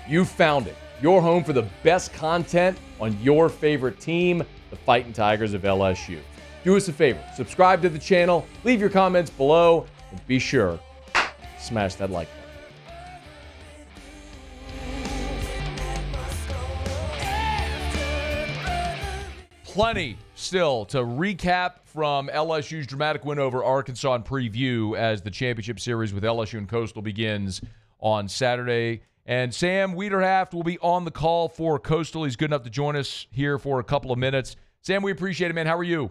You found it. Your home for the best content on your favorite team, the Fighting Tigers of LSU. Do us a favor, subscribe to the channel, leave your comments below, and be sure to smash that like button. Plenty still to recap from LSU's dramatic win over Arkansas and preview as the championship series with LSU and Coastal begins on Saturday. And Sam Weiderhaft will be on the call for Coastal. He's good enough to join us here for a couple of minutes. Sam, we appreciate it, man. How are you?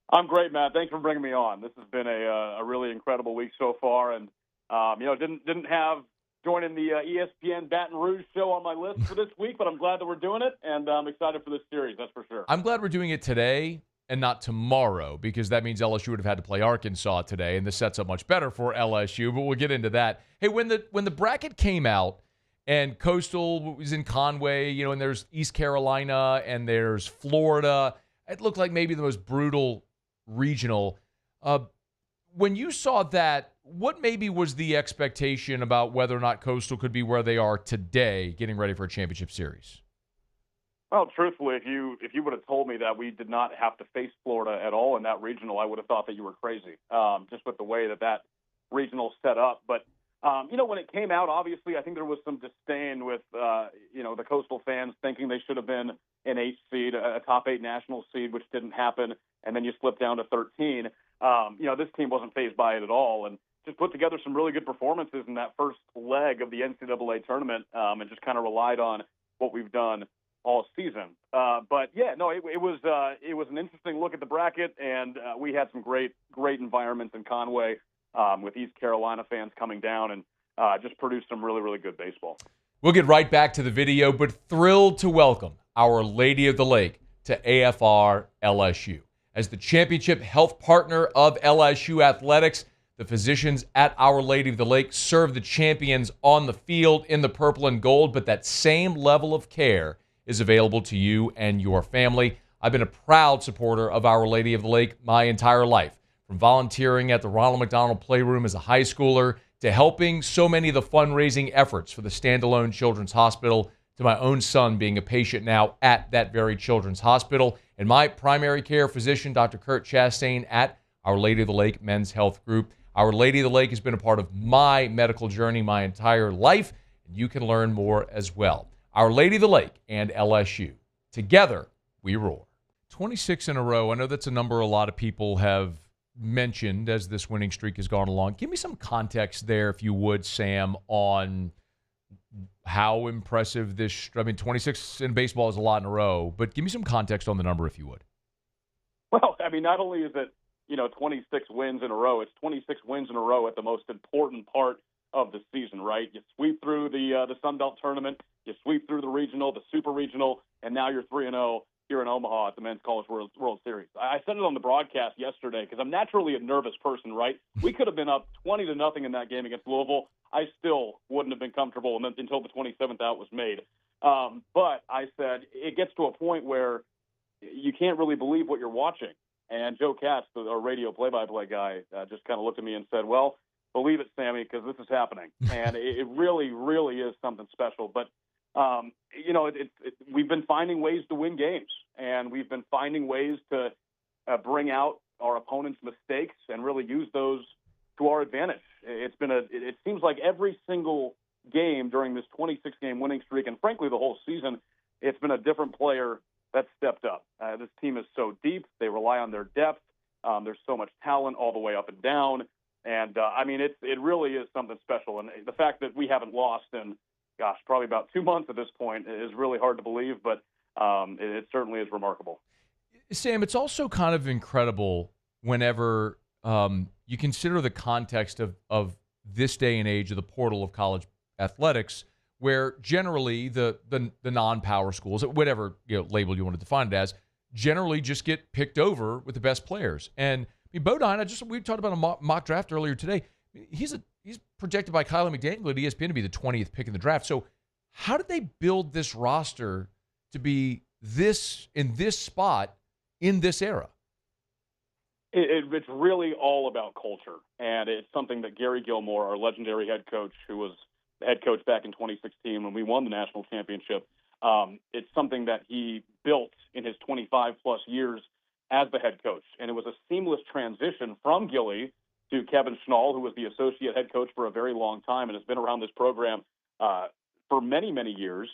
I'm great, Matt. Thanks for bringing me on. This has been a really incredible week so far, and didn't have joining the ESPN Baton Rouge show on my list for this week, but I'm glad that we're doing it, and I'm excited for this series, that's for sure. I'm glad we're doing it today and not tomorrow, because that means LSU would have had to play Arkansas today, and this sets up much better for LSU, but we'll get into that. Hey, when the bracket came out and Coastal was in Conway, and there's East Carolina and there's Florida, it looked like maybe the most brutal regional. When you saw that, what maybe was the expectation about whether or not Coastal could be where they are today, getting ready for a championship series? Well, truthfully, if you would have told me that we did not have to face Florida at all in that regional, I would have thought that you were crazy, just with the way that regional set up. But, when it came out, obviously, I think there was some disdain with, the Coastal fans thinking they should have been an 8 seed, a top 8 national seed, which didn't happen, and then you slip down to 13. This team wasn't fazed by it at all, and just put together some really good performances in that first leg of the NCAA tournament, and just kind of relied on what we've done all season. It was an interesting look at the bracket, and we had some great environments in Conway with East Carolina fans coming down and just produced some really, really good baseball. We'll get right back to the video, but thrilled to welcome Our Lady of the Lake to AFR LSU. As the championship health partner of LSU athletics, the physicians at Our Lady of the Lake serve the champions on the field in the purple and gold, but that same level of care is available to you and your family. I've been a proud supporter of Our Lady of the Lake my entire life, from volunteering at the Ronald McDonald Playroom as a high schooler to helping so many of the fundraising efforts for the standalone Children's Hospital, to my own son being a patient now at that very Children's Hospital, and my primary care physician, Dr. Kurt Chastain, at Our Lady of the Lake Men's Health Group. Our Lady of the Lake has been a part of my medical journey my entire life, and you can learn more as well. Our Lady of the Lake and LSU. Together, we roar. 26 in a row. I know that's a number a lot of people have mentioned as this winning streak has gone along. Give me some context there, if you would, Sam, on how impressive this, 26 in baseball is a lot in a row, but give me some context on the number, if you would. Well, not only is it, 26 wins in a row, it's 26 wins in a row at the most important part of the season, right? You sweep through the Sun Belt tournament, you sweep through the regional, the super regional, and now you're 3-0 here in Omaha at the Men's College World Series. I said it on the broadcast yesterday because I'm naturally a nervous person, right? We could have been up 20-0 in that game against Louisville. I still wouldn't have been comfortable until the 27th out was made. But I said it gets to a point where you can't really believe what you're watching. And Joe Katz, our radio play-by-play guy, just kind of looked at me and said, well, believe it, Sammy, because this is happening. And it really, really is something special. But, we've been finding ways to win games, and we've been finding ways to bring out our opponent's mistakes and really use those to our advantage. It seems like every single game during this 26-game winning streak, and frankly the whole season, it's been a different player that stepped up. This team is so deep. They rely on their depth. There's so much talent all the way up and down. And, it really is something special. And the fact that we haven't lost in, probably about 2 months at this point is really hard to believe, but it certainly is remarkable. Sam, it's also kind of incredible whenever you consider the context of this day and age of the portal of college athletics, where generally the non-power schools, whatever label you want to define it as, generally just get picked over with the best players. And Bodine, we talked about a mock draft earlier today. He's projected by Kylie McDaniel at ESPN to be the 20th pick in the draft. So how did they build this roster to be in this spot in this era? It's really all about culture, and it's something that Gary Gilmore, our legendary head coach, who was head coach back in 2016 when we won the national championship. It's something that he built in his 25-plus years as the head coach. And it was a seamless transition from Gilly to Kevin Schnall, who was the associate head coach for a very long time and has been around this program for many, many years.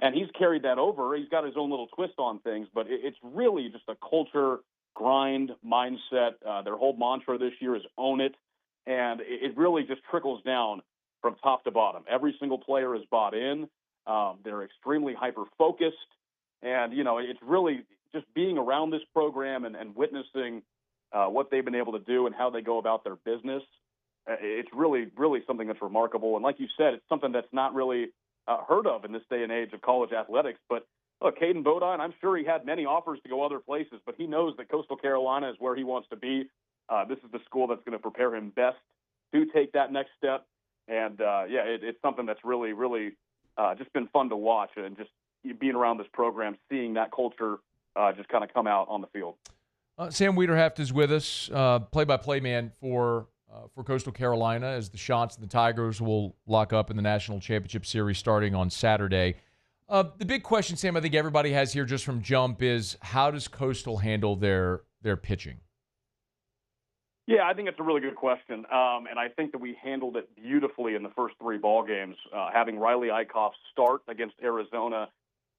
And he's carried that over. He's got his own little twist on things, but it's really just a culture, grind, mindset. Their whole mantra this year is own it. And it really just trickles down from top to bottom. Every single player is bought in. They're extremely hyper-focused. And, it's really just being around this program and witnessing what they've been able to do and how they go about their business. It's really, really something that's remarkable. And like you said, it's something that's not really heard of in this day and age of college athletics. But look, Caden Bodine, I'm sure he had many offers to go other places, but he knows that Coastal Carolina is where he wants to be. This is the school that's going to prepare him best to take that next step. And, it's something that's really, really just been fun to watch, and just being around this program, seeing that culture just kind of come out on the field. Sam Weiderhaft is with us, play-by-play man for Coastal Carolina, as the Chants and the Tigers will lock up in the National Championship Series starting on Saturday. The big question, Sam, I think everybody has here just from jump is, how does Coastal handle their pitching? Yeah, I think it's a really good question, and I think that we handled it beautifully in the first three ball games, having Riley Eichhoff start against Arizona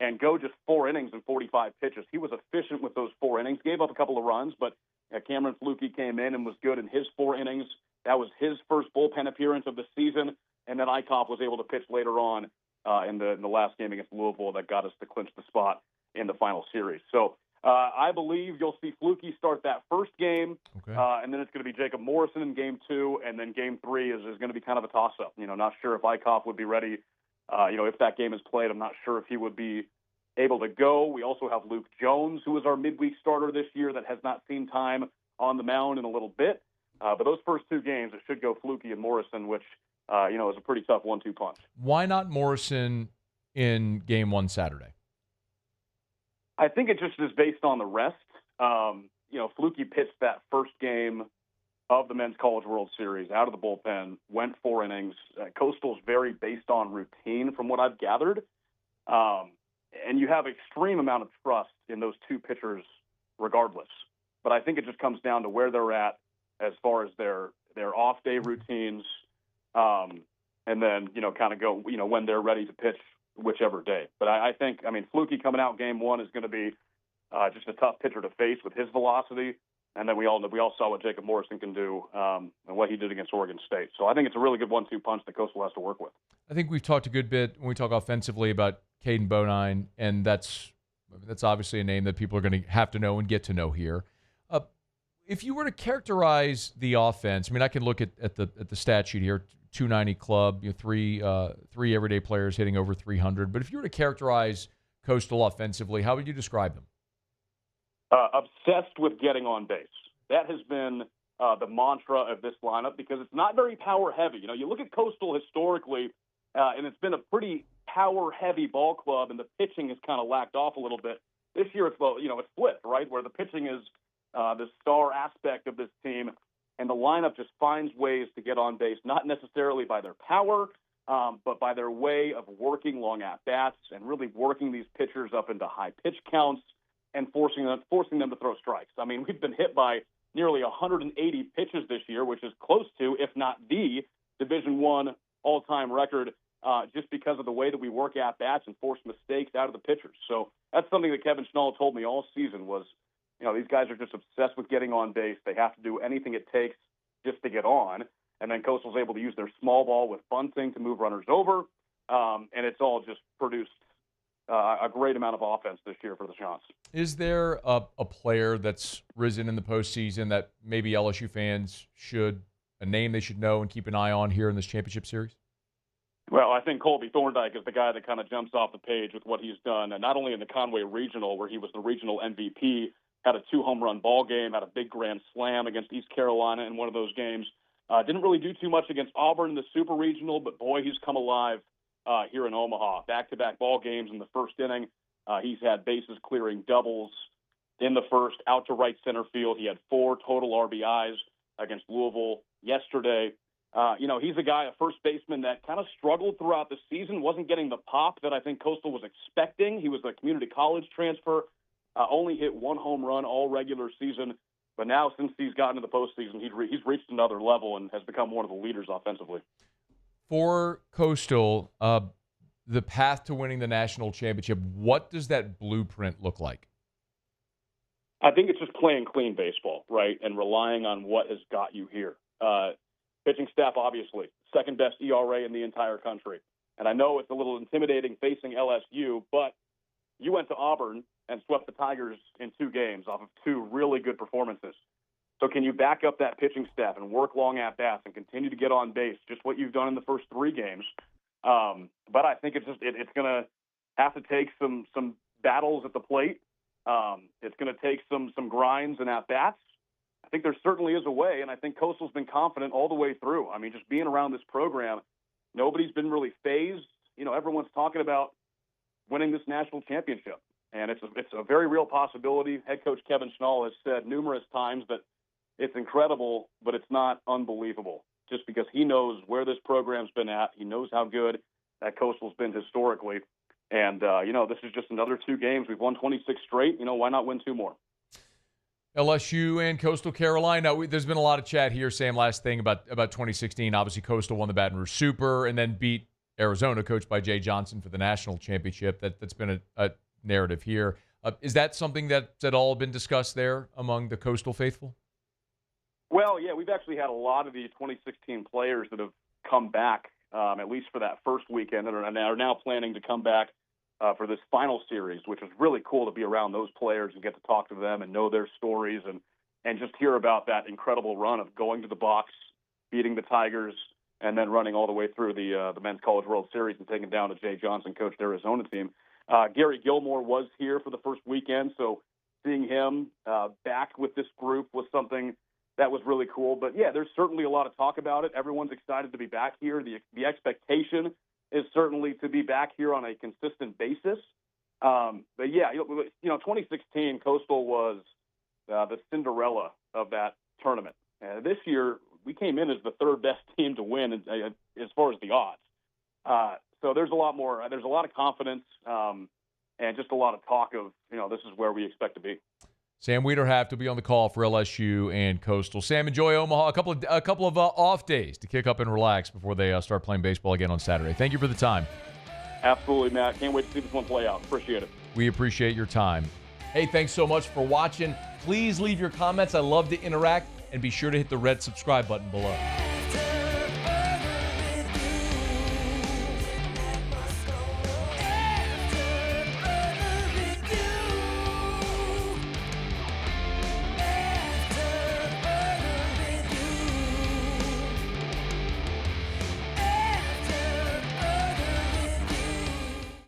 and go just 4 innings and 45 pitches. He was efficient with those 4 innings, gave up a couple of runs, but Cameron Fluke came in and was good in his 4 innings. That was his first bullpen appearance of the season, and then Eichhoff was able to pitch later on in the last game against Louisville that got us to clinch the spot in the final series. So I believe you'll see Fluke start that first game, and then it's going to be Jacob Morrison in game 2, and then game 3 is going to be kind of a toss-up. Not sure if Eichhoff would be ready. If that game is played, I'm not sure if he would be able to go. We also have Luke Jones, who was our midweek starter this year, that has not seen time on the mound in a little bit. But those first 2 games, it should go Fluke and Morrison, which, is a pretty tough 1-2 punch. Why not Morrison in game 1 Saturday? I think it just is based on the rest. Fluke pitched that first game of the Men's College World Series out of the bullpen, went 4 innings. Coastal's very based on routine from what I've gathered. And you have extreme amount of trust in those 2 pitchers regardless. But I think it just comes down to where they're at as far as their off-day routines, and then, kind of go, when they're ready to pitch whichever day. But I think, Fluke coming out game 1 is going to be just a tough pitcher to face with his velocity. And then we all saw what Jacob Morrison can do and what he did against Oregon State. So I think it's a really good 1-2 punch that Coastal has to work with. I think we've talked a good bit when we talk offensively about Caden Bodine, and that's obviously a name that people are going to have to know and get to know here. If you were to characterize the offense, I can look at the stat sheet here, 290 club, 3 everyday players hitting over 300. But if you were to characterize Coastal offensively, how would you describe them? Obsessed with getting on base. That has been the mantra of this lineup because it's not very power heavy. You look at Coastal historically, and it's been a pretty power heavy ball club, and the pitching has kind of lacked off a little bit. This year, it's flipped, right, where the pitching is the star aspect of this team, and the lineup just finds ways to get on base, not necessarily by their power, but by their way of working long at-bats and really working these pitchers up into high pitch counts and forcing them to throw strikes. We've been hit by nearly 180 pitches this year, which is close to, if not the, Division I all-time record, just because of the way that we work at-bats and force mistakes out of the pitchers. So that's something that Kevin Schnall told me all season was, these guys are just obsessed with getting on base. They have to do anything it takes just to get on. And then Coastal's able to use their small ball with bunting to move runners over. And it's all just produced a great amount of offense this year for the Chants. Is there a player that's risen in the postseason that maybe LSU fans a name they should know and keep an eye on here in this championship series? Well, I think Colby Thorndike is the guy that kind of jumps off the page with what he's done, and not only in the Conway Regional, where he was the regional MVP, had a 2-home-run ball game, had a big grand slam against East Carolina in one of those games. Didn't really do too much against Auburn in the Super Regional, but boy, he's come alive here in Omaha. Back-to-back ball games in the first inning. He's had bases clearing doubles in the first, out to right center field. He had 4 total RBIs against Louisville yesterday. He's a guy, a first baseman that kind of struggled throughout the season, wasn't getting the pop that I think Coastal was expecting. He was a community college transfer, only hit 1 home run all regular season. But now, since he's gotten to the postseason, he's reached another level and has become one of the leaders offensively. For Coastal, the path to winning the national championship, what does that blueprint look like? I think it's just playing clean baseball, right, and relying on what has got you here. Pitching staff, obviously, second best ERA in the entire country. And I know it's a little intimidating facing LSU, but you went to Auburn and swept the Tigers in 2 games off of 2 really good performances. So can you back up that pitching staff and work long at-bats and continue to get on base, just what you've done in the first 3 games? But I think it's going to have to take some battles at the plate. It's going to take some grinds and at-bats. I think there certainly is a way, and I think Coastal's been confident all the way through. I mean, just being around this program, nobody's been really phased. Everyone's talking about winning this national championship, and it's a very real possibility. Head coach Kevin Schnall has said numerous times that it's incredible, but it's not unbelievable, just because he knows where this program's been at. He knows how good that Coastal's been historically. And, this is just another 2 games. We've won 26 straight. Why not win 2 more? LSU and Coastal Carolina. There's been a lot of chat here, Sam, last thing about 2016. Obviously, Coastal won the Baton Rouge Super and then beat Arizona, coached by Jay Johnson, for the national championship. That's been a narrative here. Is that something that's at all been discussed there among the Coastal faithful? Well, yeah, we've actually had a lot of the 2016 players that have come back, at least for that first weekend, and are now planning to come back for this final series, which was really cool to be around those players and get to talk to them and know their stories and just hear about that incredible run of going to the box, beating the Tigers, and then running all the way through the Men's College World Series and taking down a Jay Johnson coached Arizona team. Gary Gilmore was here for the first weekend, so seeing him back with this group was something that was really cool. But, yeah, there's certainly a lot of talk about it. Everyone's excited to be back here. The expectation is certainly to be back here on a consistent basis. But, yeah, 2016, Coastal was the Cinderella of that tournament. This year, we came in as the 3rd best team to win as far as the odds. So there's a lot more. There's a lot of confidence and just a lot of talk of, this is where we expect to be. Sam Weiderhaft will be on the call for LSU and Coastal. Sam, enjoy Omaha. A couple of off days to kick up and relax before they start playing baseball again on Saturday. Thank you for the time. Absolutely, Matt. Can't wait to see this one play out. Appreciate it. We appreciate your time. Hey, thanks so much for watching. Please leave your comments. I love to interact. And be sure to hit the red subscribe button below.